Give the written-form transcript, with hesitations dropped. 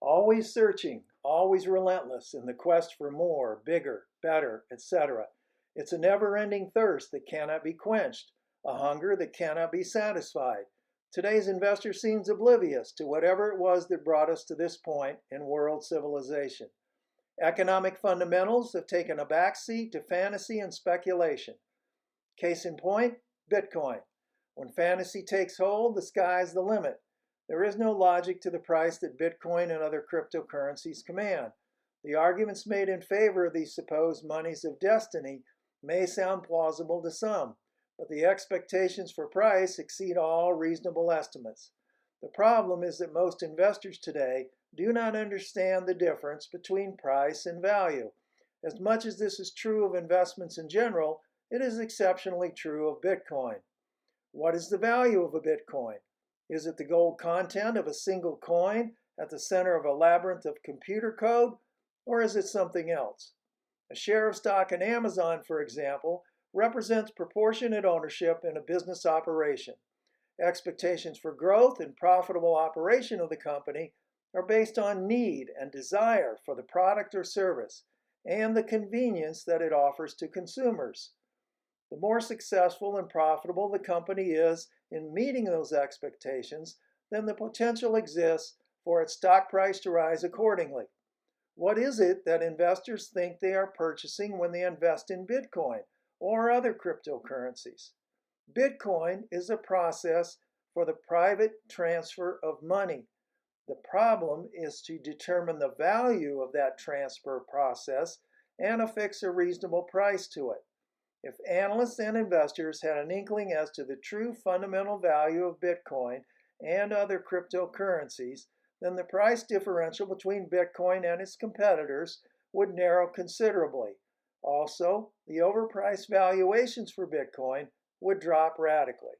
Always searching, always relentless in the quest for more, bigger, better, etc. It's a never-ending thirst that cannot be quenched, a hunger that cannot be satisfied. Today's investor seems oblivious to whatever it was that brought us to this point in world civilization. Economic fundamentals have taken a backseat to fantasy and speculation. Case in point, Bitcoin. When fantasy takes hold, the sky's the limit. There is no logic to the price that Bitcoin and other cryptocurrencies command. The arguments made in favor of these supposed monies of destiny may sound plausible to some, but the expectations for price exceed all reasonable estimates. The problem is that most investors today do not understand the difference between price and value. As much as this is true of investments in general, it is exceptionally true of Bitcoin. What is the value of a Bitcoin? Is it the gold content of a single coin at the center of a labyrinth of computer code, or is it something else? A share of stock in Amazon, for example, represents proportionate ownership in a business operation. Expectations for growth and profitable operation of the company are based on need and desire for the product or service and the convenience that it offers to consumers. The more successful and profitable the company is in meeting those expectations, then the potential exists for its stock price to rise accordingly. What is it that investors think they are purchasing when they invest in Bitcoin or other cryptocurrencies? Bitcoin is a process for the private transfer of money. The problem is to determine the value of that transfer process and affix a reasonable price to it. If analysts and investors had an inkling as to the true fundamental value of Bitcoin and other cryptocurrencies, then the price differential between Bitcoin and its competitors would narrow considerably. Also, the overpriced valuations for Bitcoin would drop radically.